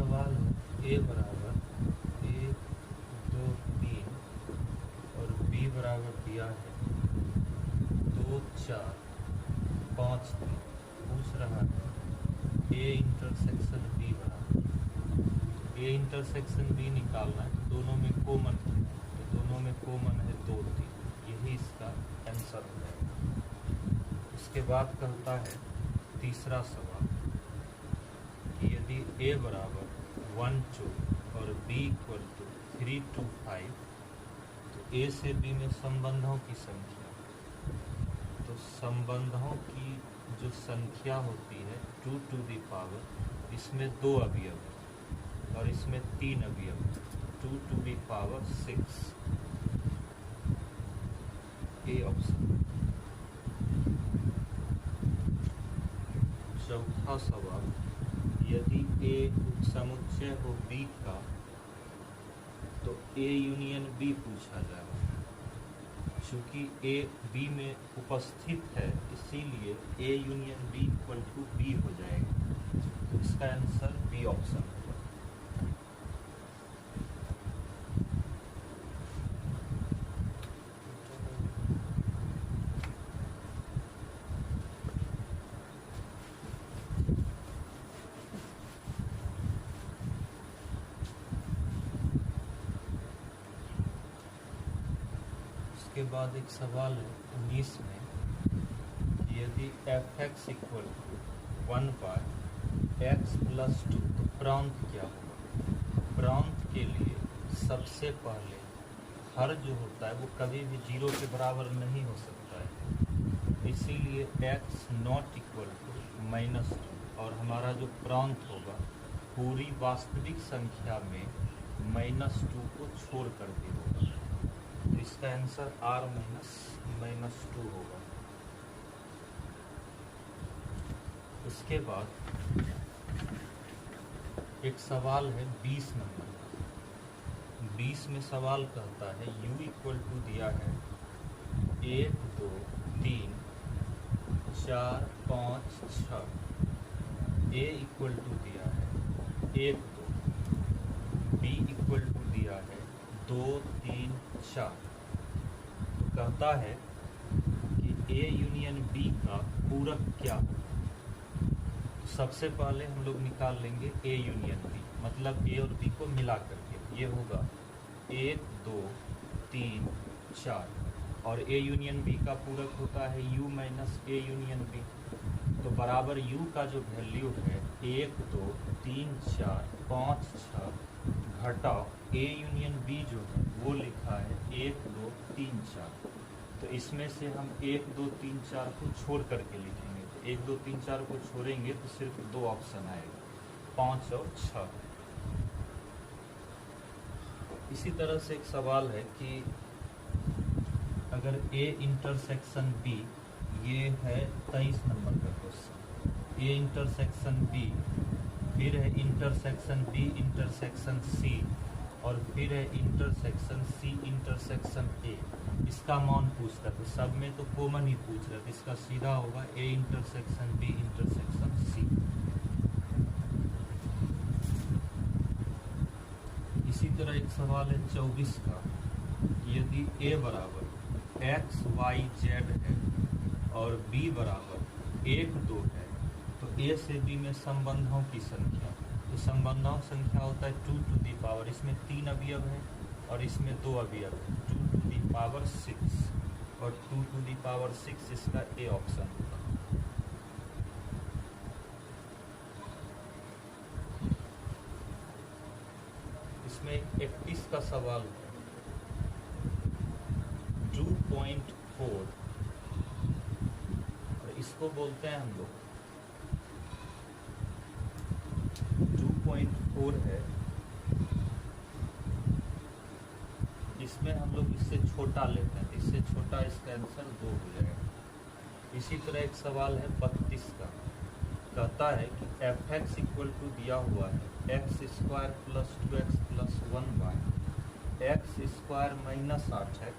सवाल है ए बराबर 1 2 3 और बी बराबर दिया है 2 4 5 3। पूछ रहा है ए इंटरसेक्शन बी बराबर, ए इंटरसेक्शन बी निकालना है। दोनों में कॉमन है, तो दोनों में कॉमन है 2 3, यही इसका आंसर है। उसके बाद कहता है तीसरा सवाल कि यदि ए बराबर 1 2 और बी इक्वल टू 3 2 5, तो ए से बी में संबंधों की संख्या, तो संबंधों की जो संख्या होती है 2 टू दी पावर, इसमें 2 अवयव है और इसमें 3 अवयव है, 2 to the power 6, A option. चौथा सवाल, यदि ए समुच्चय हो बी का तो ए यूनियन बी पूछा जाएगा। चूंकि ए बी में उपस्थित है इसीलिए A union B equal to B हो जाएगा, तो इसका आंसर बी ऑप्शन होगा। उसके बाद एक सवाल है 19 में, यदि F x equal to 1/x+2 तो प्रांत क्या होगा। प्रांत के लिए सबसे पहले हर जो होता है वो कभी भी 0 के बराबर नहीं हो सकता है, इसीलिए x नॉट इक्वल टू -2 और हमारा जो प्रांत होगा पूरी वास्तविक संख्या में -2 को छोड़ करके होगा, तो इसका आंसर r-2 होगा। उसके बाद एक सवाल है 20 नंबर का। 20 में सवाल कहता है u इक्वल टू दिया है 1 2 3 4 5 6, a इक्वल टू दिया है 1 2, b इक्वल टू दिया है 2 3 4। कहता है कि ए यूनियन बी का पूरक क्या होगा। सबसे पहले हम लोग निकाल लेंगे ए यूनियन बी, मतलब ए और बी को मिला करके ये होगा 1 2 3 4 और ए यूनियन बी का पूरक होता है u minus A union B, तो बराबर u का जो वैल्यू है 1 2 3 4 5 6 घटाओ ए यूनियन बी जो है वो लिखा है 1 2 3 4, तो इसमें से हम 1 2 3 4 को छोड़ करके लिखेंगे, तो 1 2 3 4 को छोड़ेंगे तो सिर्फ 2 ऑप्शन आएगा 5 और 6। इसी तरह से एक सवाल है कि अगर ए इंटरसेक्शन बी, ये है 23 नंबर का क्वेश्चन, ए इंटरसेक्शन बी, फिर है इंटरसेक्शन बी इंटरसेक्शन सी और फिर है इंटरसेक्शन सी इंटरसेक्शन ए, इसका मान पूछता है। तो सब में तो कॉमन ही पूछ रहा है, तो इसका सीधा होगा A intersection B intersection C. इसी तरह एक सवाल है 24 का, यदि ए बराबर x y z है और b बराबर 1 2 है, तो a से b में संबंधों की संख्या, तो संबंधों संख्या होता है 2 टू दी पावर, इसमें 3 अवयव है और इसमें 2 अवयव है, 2 टू दी पावर 6 और 2 टू दी पावर 6 इसका ए ऑप्शन होगा। इसमें 31 का सवाल है 2.4 और इसको बोलते हैं हम लोग 2.4 है, इसमें हम लोग इससे छोटा लेते हैं, इससे छोटा इसका आंसर 2 हो जाएगा। इसी तरह एक सवाल है 32 का, कहता है कि एफ एक्स इक्वल टू दिया हुआ है x² + 2x + 1y, x² - 8x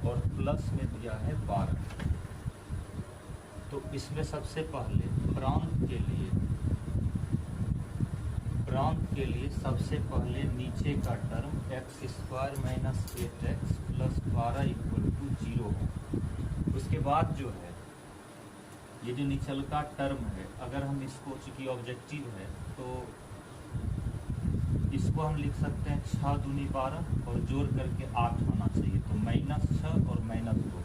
और प्लस में दिया है 12। तो इसमें सबसे पहले प्रांत के लिए प्रांत के लिए सबसे पहले नीचे का term x² minus 8x plus 12 equal to 0 है। उसके बाद जो है ये जो निचल का टर्म है, अगर हम इसको, चूंकि ऑब्जेक्टिव है तो इसको हम लिख सकते हैं 6 दूनी 12 और जोड़ करके 8 होना चाहिए, तो -6 और -2।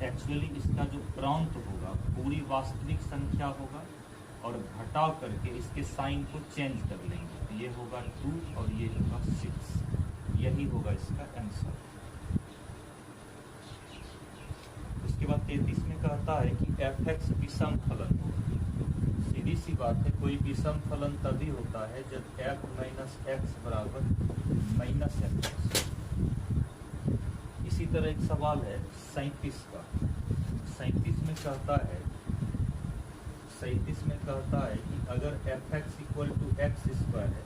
एक्चुअली इसका जो प्रांत होगा पूरी वास्तविक संख्या होगा और घटाव करके इसके साइन को चेंज कर लेंगे, तो ये होगा 2 और ये होगा 6। यही होगा इसका आंसर। उसके बाद 33 में कहता है कि f(x) विषम फलन होगा। सीधी सी बात है, कोई विषम फलन तभी होता है जब f माइनस x बराबर -fx। इसी तरह एक सवाल है 37 का। 37 में कहता है कि अगर f(x) इक्वल टू x² है,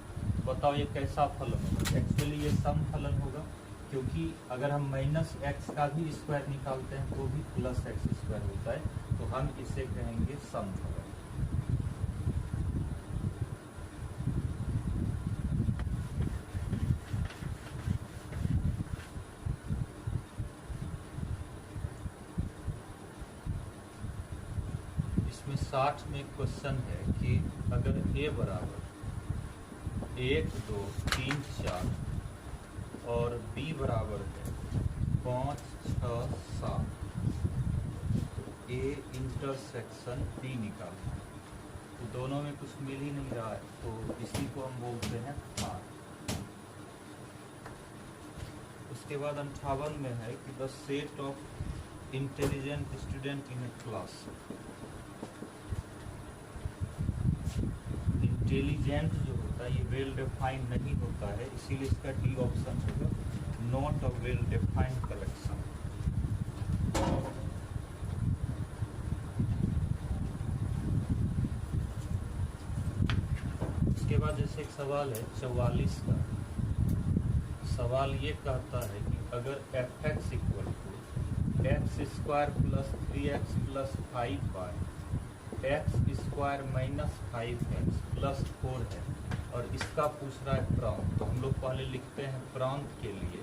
बताओ ये कैसा फलन होगा। एक्चुअली ये सम फलन होगा, क्योंकि अगर हम -x का भी स्क्वायर निकालते हैं तो भी +x² होता है, तो हम इसे कहेंगे सम फलन। इसमें 60 में क्वेश्चन है कि अगर a बराबर 1 2 3 4 और b बराबर है 5 6 7, तो a इंटरसेक्शन b निकालना है। तो दोनों में कुछ मिल ही नहीं रहा है, तो इसी को हम बोलते हैं R। उसके बाद 58 में है कि the set of intelligent student in A class. Intelligent जो होता है ये वेल डिफाइंड नहीं होता है, इसीलिए इसका डी ऑप्शन होगा, not a well defined collection. उसके बाद जैसे एक सवाल है 44 का। सवाल ये कहता है कि अगर f(x) equal to x² plus 3x plus 5y x² minus 5x plus 4 है और इसका पूछ रहा है प्रांत, तो हम लोग पहले लिखते हैं प्रांत के लिए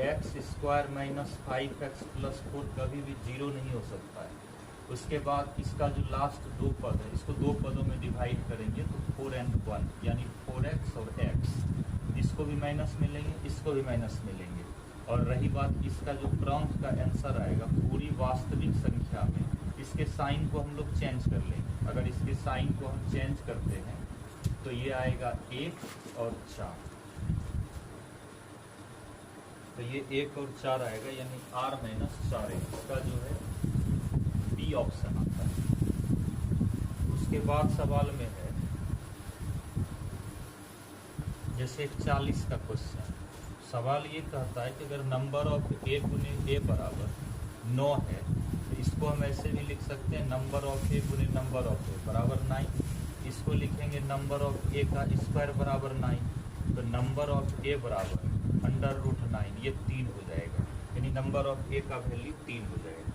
x² माइनस 5x प्लस 4 कभी भी 0 नहीं हो सकता है। उसके बाद इसका जो लास्ट दो पद है इसको दो पदों में डिवाइड करेंगे, तो 4 and 1 यानी 4x और x, इसको भी माइनस मिलेंगे, इसको भी माइनस मिलेंगे। और रही बात इसका जो प्रांत का आंसर आएगा पूरी वास्तविक संख्या में, इसके साइन को हम लोग चेंज कर लेंगे। अगर इसके साइन को हम चेंज करते हैं तो ये आएगा 1 और 4, तो ये 1 और 4 आएगा, यानी r-4 इसका जो है बी ऑप्शन आता है। उसके बाद सवाल में है जैसे 40 का क्वेश्चन। सवाल ये कहता है कि अगर नंबर ऑफ a गुने a बराबर 9 है, तो इसको हम ऐसे भी लिख सकते हैं नंबर ऑफ a गुने नंबर ऑफ a बराबर 9। इसको लिखेंगे नंबर ऑफ a का स्क्वायर बराबर 9, तो नंबर ऑफ a बराबर √9, ये 3 हो जाएगा, यानी नंबर ऑफ a का वैल्यू 3 हो जाएगा।